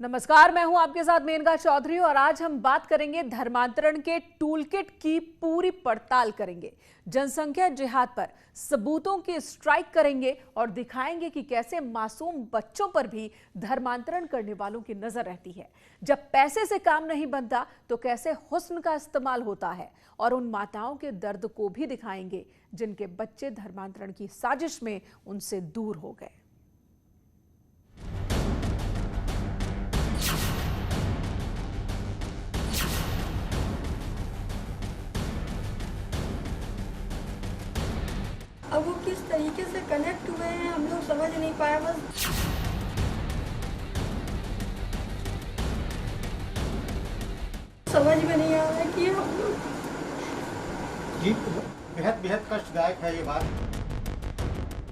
नमस्कार, मैं हूं आपके साथ मेनका चौधरी और आज हम बात करेंगे धर्मांतरण के टूलकिट की पूरी पड़ताल करेंगे। जनसंख्या जिहाद पर सबूतों की स्ट्राइक करेंगे और दिखाएंगे कि कैसे मासूम बच्चों पर भी धर्मांतरण करने वालों की नजर रहती है। जब पैसे से काम नहीं बनता तो कैसे हुस्न का इस्तेमाल होता है, और उन माताओं के दर्द को भी दिखाएंगे जिनके बच्चे धर्मांतरण की साजिश में उनसे दूर हो गए। अब वो किस तरीके से कनेक्ट हुए हैं हम लोग समझ नहीं पाया। बस समझ में नहीं आ रहा है कि हम लोग जी बेहद बेहद कष्टदायक है ये बात।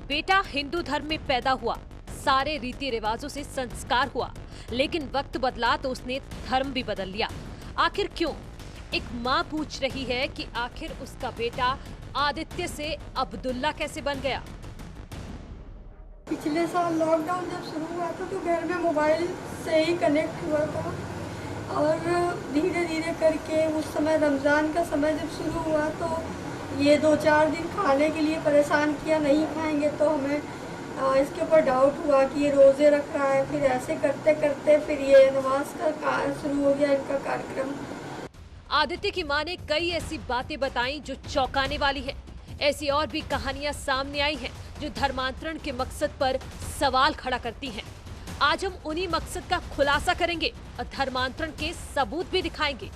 बेटा हिंदू धर्म में पैदा हुआ, सारे रीति रिवाजों से संस्कार हुआ, लेकिन वक्त बदला तो उसने धर्म भी बदल लिया। आखिर क्यों? एक माँ पूछ रही है कि आखिर उसका बेटा आदित्य से अब्दुल्ला कैसे बन गया। पिछले साल लॉकडाउन जब शुरू हुआ था तो घर में मोबाइल से ही कनेक्ट हुआ था, और धीरे धीरे करके उस समय रमज़ान का समय जब शुरू हुआ तो ये 2-4 दिन खाने के लिए परेशान किया, नहीं खाएंगे तो हमें इसके ऊपर डाउट हुआ कि ये रोज़े रख रहा है। फिर ऐसे करते करते फिर ये नमाज का शुरू हो गया इनका कार्यक्रम। आदित्य की मां ने कई ऐसी बातें बताई जो चौंकाने वाली है। ऐसी और भी कहानियां सामने आई हैं जो धर्मांतरण के मकसद पर सवाल खड़ा करती हैं। आज हम उन्हीं मकसद का खुलासा करेंगे और धर्मांतरण के सबूत भी दिखाएंगे।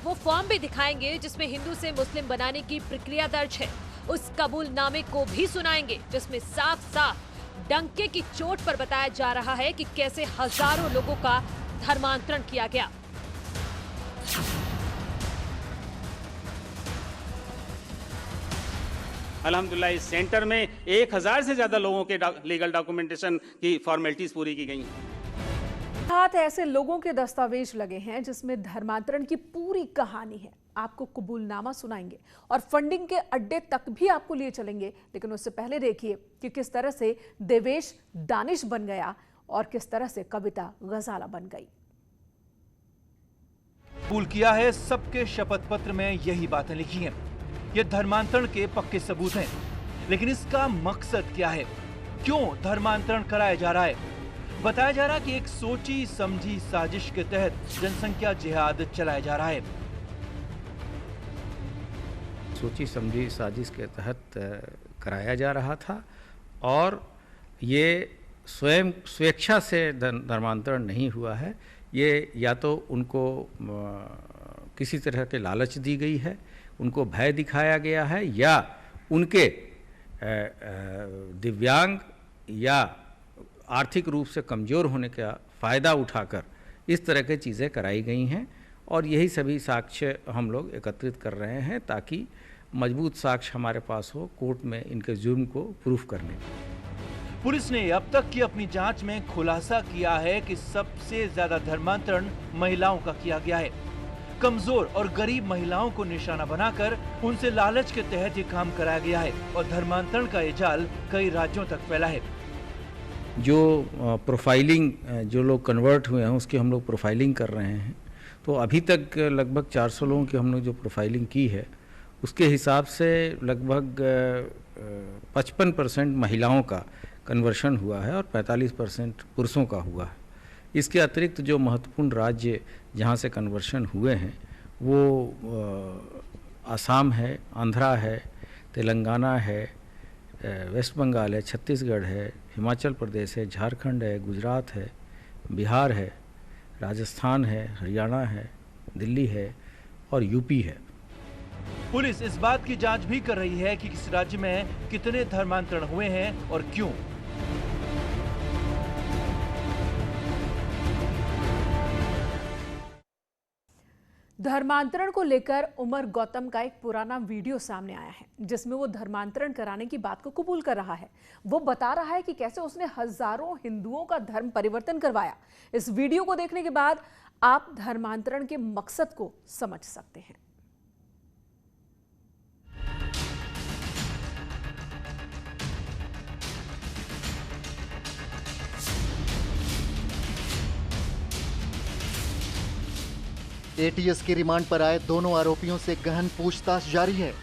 वो फॉर्म भी दिखाएंगे जिसमें हिंदू से मुस्लिम बनाने की प्रक्रिया दर्ज है। उस कबूलनामे को भी सुनाएंगे जिसमें साफ साफ डंके की चोट पर बताया जा रहा है कि कैसे हजारों लोगों का धर्मांतरण किया गया। अल्हम्दुलिल्लाह इस सेंटर में 1000 से ज्यादा लोगों के लीगल डॉक्यूमेंटेशन की फॉर्मेलिटीज पूरी की गई हैं। साथ ऐसे लोगों के दस्तावेज लगे हैं जिसमें धर्मांतरण की पूरी कहानी है। आपको कबूलनामा सुनाएंगे और फंडिंग के अड्डे तक भी आपको लिए चलेंगे, लेकिन उससे पहले देखिए कि किस तरह से देवेश दानिश बन गया और किस तरह से कविता गजाला बन गई। कबूल किया है, सबके शपथ पत्र में यही बातें लिखी हैं। ये धर्मांतरण के पक्के सबूत हैं, लेकिन इसका मकसद क्या है? क्यों धर्मांतरण कराया जा रहा है? बताया जा रहा है कि एक सोची समझी साजिश के तहत जनसंख्या जिहाद चलाया जा रहा है। सोची समझी साजिश के तहत कराया जा रहा था, और ये स्वयं स्वेच्छा से धर्मांतरण नहीं हुआ है। ये या तो उनको किसी तरह के लालच दी गई है, उनको भय दिखाया गया है, या उनके दिव्यांग या आर्थिक रूप से कमज़ोर होने का फ़ायदा उठाकर इस तरह की चीज़ें कराई गई हैं। और यही सभी साक्ष्य हम लोग एकत्रित कर रहे हैं ताकि मजबूत साक्ष्य हमारे पास हो कोर्ट में इनके जुर्म को प्रूफ करने में। पुलिस ने अब तक की अपनी जांच में खुलासा किया है कि सबसे ज्यादा धर्मांतरण महिलाओं का किया गया है। कमजोर और गरीब महिलाओं को निशाना बनाकर उनसे लालच के तहत ये काम कराया गया है, और धर्मांतरण का ये जाल कई राज्यों तक फैला है। जो प्रोफाइलिंग, जो लोग कन्वर्ट हुए हैं उसकी हम लोग प्रोफाइलिंग कर रहे हैं। तो अभी तक लगभग 400 लोगों की हम लोग जो प्रोफाइलिंग की है, उसके हिसाब से लगभग 55% महिलाओं का कन्वर्शन हुआ है और 45% पुरुषों का हुआ है। इसके अतिरिक्त जो महत्वपूर्ण राज्य जहाँ से कन्वर्शन हुए हैं वो आसाम है, आंध्रा है, तेलंगाना है, वेस्ट बंगाल है, छत्तीसगढ़ है, हिमाचल प्रदेश है, झारखंड है, गुजरात है, बिहार है, राजस्थान है, हरियाणा है, दिल्ली है और यूपी है। पुलिस इस बात की जांच भी कर रही है कि किस राज्य में कितने धर्मांतरण हुए हैं और क्यों। धर्मांतरण को लेकर उमर गौतम का एक पुराना वीडियो सामने आया है जिसमें वो धर्मांतरण कराने की बात को कबूल कर रहा है। वो बता रहा है कि कैसे उसने हजारों हिंदुओं का धर्म परिवर्तन करवाया। इस वीडियो को देखने के बाद आप धर्मांतरण के मकसद को समझ सकते हैं। एटीएस की रिमांड पर आए दोनों आरोपियों से गहन पूछताछ जारी है।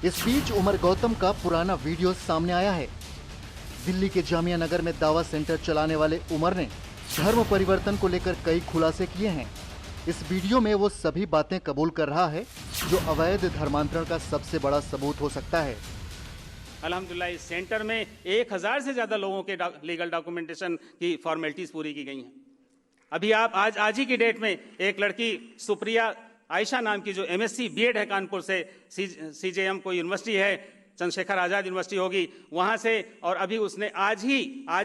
इस बीच उमर गौतम का पुराना वीडियो सामने आया है। दिल्ली के जामिया नगर में दावा सेंटर चलाने वाले उमर ने धर्म परिवर्तन को लेकर कई खुलासे किए हैं। इस वीडियो में वो सभी बातें कबूल कर रहा है जो अवैध धर्मांतरण का सबसे बड़ा सबूत हो सकता है। अल्हम्दुलिल्लाह इस सेंटर में 1000 से ज़्यादा लोगों के लीगल डॉक्यूमेंटेशन की फॉर्मेलिटीज़ पूरी की गई हैं। अभी आप आज ही की डेट में एक लड़की सुप्रिया आयशा नाम की जो MSc B.Ed है कानपुर से, CJM कोई यूनिवर्सिटी है, चंद्रशेखर आज़ाद यूनिवर्सिटी होगी, वहाँ से, और अभी उसने आज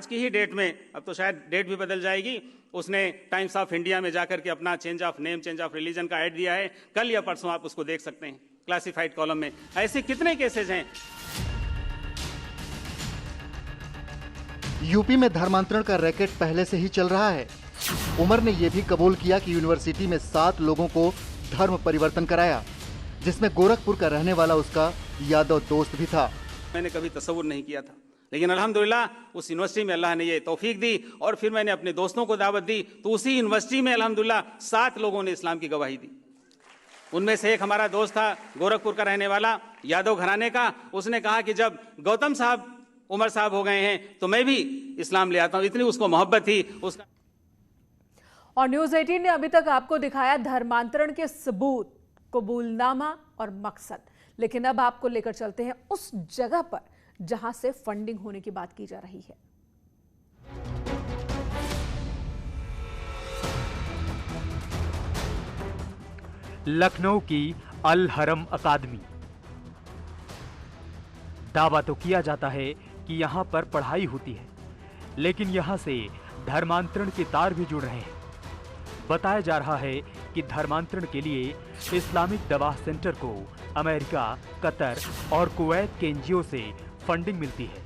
की ही डेट में, अब तो शायद डेट भी बदल जाएगी, उसने टाइम्स ऑफ इंडिया में जाकर के अपना change of name, change of religion का ऐड दिया है। कल या परसों आप उसको देख सकते हैं क्लासिफाइड कॉलम में। ऐसे कितने केसेज हैं। यूपी में धर्मांतरण का रैकेट पहले से ही चल रहा है। उमर ने यह भी कबूल किया कि यूनिवर्सिटी में 7 लोगों को धर्म परिवर्तन कराया, जिसमें गोरखपुर का रहने वाला उसका यादव दोस्त भी था। मैंने कभी तसव्वुर नहीं किया था, लेकिन अल्हम्दुलिल्लाह उस यूनिवर्सिटी में अल्लाह ने ये तौफीक दी और फिर मैंने अपने दोस्तों को दावत दी, तो उसी यूनिवर्सिटी में अल्हम्दुलिल्लाह 7 लोगों ने इस्लाम की गवाही दी। उनमें से एक हमारा दोस्त था गोरखपुर का रहने वाला, यादव घराने का। उसने कहा कि जब गौतम साहब उमर साहब हो गए हैं तो मैं भी इस्लाम ले आता हूँ। इतनी उसको मोहब्बत थी उसका। और न्यूज़ 18 ने अभी तक आपको दिखाया धर्मांतरण के सबूत, कबूलनामा और मकसद, लेकिन अब आपको लेकर चलते हैं उस जगह पर जहां से फंडिंग होने की बात की जा रही है। लखनऊ की अल हरम अकादमी। दावा तो किया जाता है कि यहां पर पढ़ाई होती है, लेकिन यहां से धर्मांतरण के तार भी जुड़ रहे हैं। बताया जा रहा है कि धर्मांतरण के लिए इस्लामिक दवा सेंटर को अमेरिका, कतर और कुवैत के एनजीओ से फंडिंग मिलती है।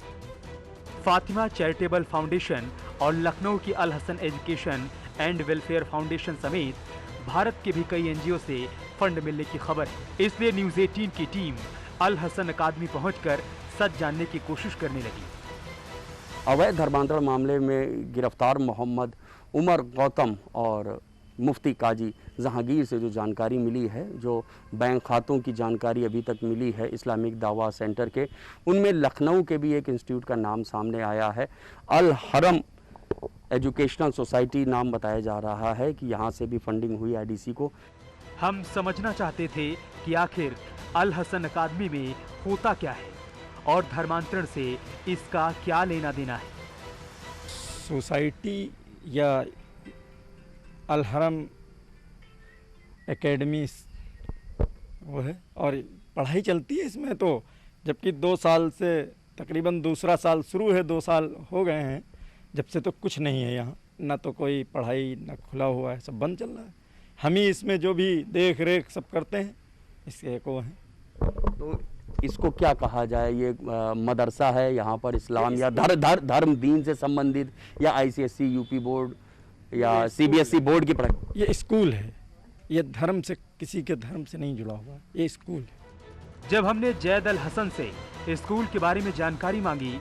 फातिमा चैरिटेबल फाउंडेशन और लखनऊ की Al Hasan education and welfare foundation समेत भारत के भी कई एनजीओ से फंड मिलने की खबर है। इसलिए न्यूज़ 18 की टीम अल हसन अकादमी पहुंचकर सच जानने की कोशिश करने लगी। अवैध धर्मांतरण मामले में गिरफ्तार मोहम्मद उमर गौतम और मुफ्ती काजी जहांगीर से जो जानकारी मिली है, जो बैंक खातों की जानकारी अभी तक मिली है इस्लामिक दावा सेंटर के, उनमें लखनऊ के भी एक इंस्टीट्यूट का नाम सामने आया है। अल हरम एजुकेशनल सोसाइटी नाम बताया जा रहा है कि यहाँ से भी फंडिंग हुई आईडीसी को। हम समझना चाहते थे कि आखिर अल हसन अकादमी में होता क्या है और धर्मांतरण से इसका क्या लेना देना है। सोसाइटी या अल हरम एकेडमी वो है और पढ़ाई चलती है इसमें, तो जबकि 2 साल से तकरीबन दूसरा साल शुरू है, 2 साल हो गए हैं जब से, तो कुछ नहीं है यहाँ, ना तो कोई पढ़ाई ना खुला हुआ है, सब बंद चल रहा है। हम ही इसमें जो भी देख रेख सब करते हैं, इसके को हैं। तो इसको क्या कहा जाए, ये मदरसा है यहाँ पर इस्लाम या धर्म दीन से संबंधित, या ICSE यूपी बोर्ड या CBSE बोर्ड की पढ़ाई? ये स्कूल है, ये धर्म से, किसी के धर्म से नहीं जुड़ा हुआ, ये स्कूल है। जब हमने जैद अल हसन से स्कूल के बारे में जानकारी मांगी,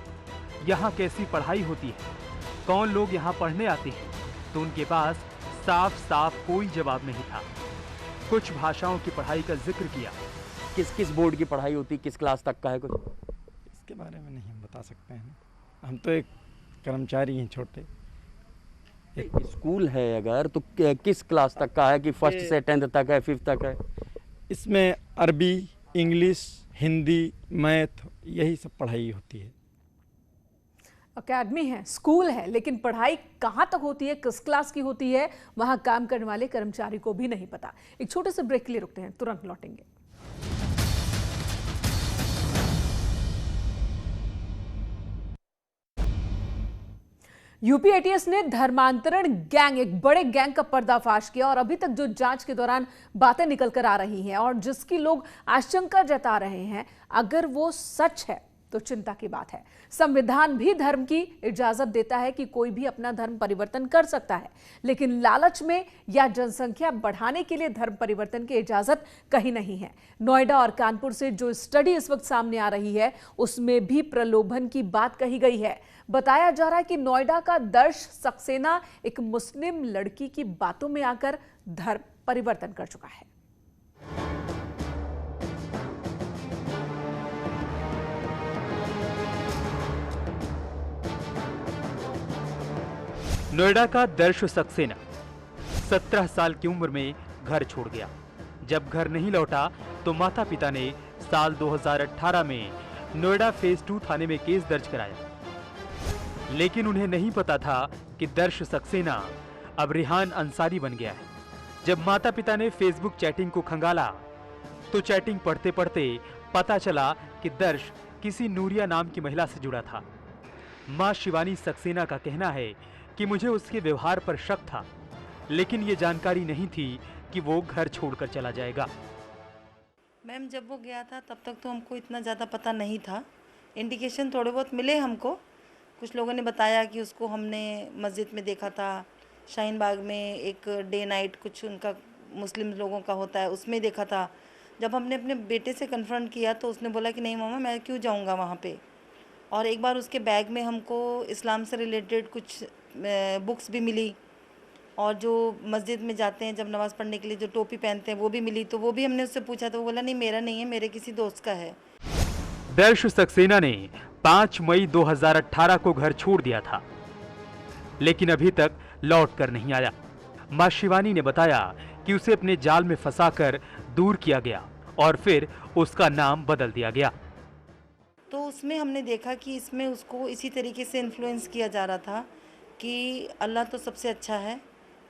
यहाँ कैसी पढ़ाई होती है, कौन लोग यहाँ पढ़ने आते हैं, तो उनके पास साफ साफ कोई जवाब नहीं था। कुछ भाषाओं की पढ़ाई का जिक्र किया। किस बोर्ड की पढ़ाई होती, किस क्लास तक का है, कुछ इसके बारे में नहीं हम बता सकते हैं। हम तो एक कर्मचारी हैं छोटे। एक स्कूल है अगर, तो किस क्लास तक का है, कि 1st से 10th तक है, 5th तक है? इसमें अरबी, इंग्लिश, हिंदी, मैथ, यही सब पढ़ाई होती है। अकेडमी है, स्कूल है, लेकिन पढ़ाई कहाँ तक होती है, किस क्लास की होती है, वहां काम करने वाले कर्मचारी को भी नहीं पता। एक छोटे से ब्रेक के लिए रुकते हैं, तुरंत लौटेंगे। यूपी एटीएस ने धर्मांतरण गैंग, एक बड़े गैंग का पर्दाफाश किया और अभी तक जो जांच के दौरान बातें निकल कर आ रही हैं और जिसकी लोग आशंका जता रहे हैं, अगर वो सच है तो चिंता की बात है। संविधान भी धर्म की इजाजत देता है कि कोई भी अपना धर्म परिवर्तन कर सकता है, लेकिन लालच में या जनसंख्या बढ़ाने के लिए धर्म परिवर्तन की इजाजत कहीं नहीं है। नोएडा और कानपुर से जो स्टडी इस वक्त सामने आ रही है, उसमें भी प्रलोभन की बात कही गई है। बताया जा रहा है कि नोएडा का दर्श सक्सेना एक मुस्लिम लड़की की बातों में आकर धर्म परिवर्तन कर चुका है। नोएडा का दर्श सक्सेना 17 साल की उम्र में घर छोड़ गया। जब घर नहीं लौटा तो माता पिता ने साल 2018 में नोएडा फेज 2 थाने में केस दर्ज कराया। लेकिन उन्हें नहीं पता था कि दर्श सक्सेना अब रिहान अंसारी बन गया है। जब माता पिता ने फेसबुक चैटिंग को खंगाला तो चैटिंग पढ़ते पढ़ते पता चला कि दर्श किसी नूरिया नाम की महिला से जुड़ा था। मां शिवानी सक्सेना का कहना है कि मुझे उसके व्यवहार पर शक था, लेकिन ये जानकारी नहीं थी कि वो घर छोड़कर चला जाएगा। मैम जब वो गया था तब तक तो हमको इतना ज़्यादा पता नहीं था। इंडिकेशन थोड़े बहुत मिले हमको। कुछ लोगों ने बताया कि उसको हमने मस्जिद में देखा था, शाहीन बाग में एक डे नाइट कुछ उनका मुस्लिम लोगों का होता है उसमें देखा था। जब हमने अपने बेटे से कन्फ्रंट किया तो उसने बोला कि नहीं मामा मैं क्यों जाऊंगा वहाँ पे। और एक बार उसके बैग में हमको इस्लाम से रिलेटेड कुछ बुक्स भी मिली और जो मस्जिद में जाते हैं जब नमाज़ पढ़ने के लिए जो टोपी पहनते हैं वो भी मिली। तो वो भी हमने उससे पूछा तो वो बोला नहीं मेरा नहीं है, मेरे किसी दोस्त का है। दर्श सक्सेना ने 5 मई 2018 को घर छोड़ दिया था, लेकिन अभी तक लौट कर नहीं आया। मां शिवानी ने बताया कि उसे अपने जाल में फंसाकर दूर किया गया और फिर उसका नाम बदल दिया गया। तो उसमें हमने देखा कि इसमें उसको इसी तरीके से इन्फ्लुएंस किया जा रहा था कि अल्लाह तो सबसे अच्छा है,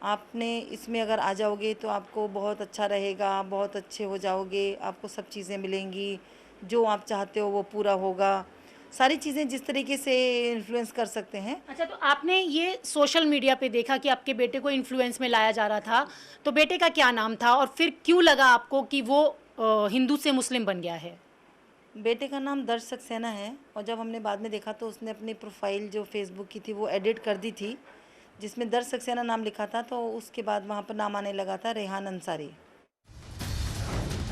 आपने इसमें अगर आ जाओगे तो आपको बहुत अच्छा रहेगा, आप बहुत अच्छे हो जाओगे, आपको सब चीज़ें मिलेंगी, जो आप चाहते हो वो पूरा होगा। सारी चीज़ें जिस तरीके से इन्फ्लुएंस कर सकते हैं। अच्छा, तो आपने ये सोशल मीडिया पे देखा कि आपके बेटे को इन्फ्लुएंस में लाया जा रहा था, तो बेटे का क्या नाम था और फिर क्यों लगा आपको कि वो हिंदू से मुस्लिम बन गया है? बेटे का नाम दर्श सक्सेना है और जब हमने बाद में देखा तो उसने अपनी प्रोफाइल जो फेसबुक की थी वो एडिट कर दी थी, जिसमें दर्श सक्सेना नाम लिखा था। तो उसके बाद वहाँ पर नाम आने लगा था रेहान अंसारी।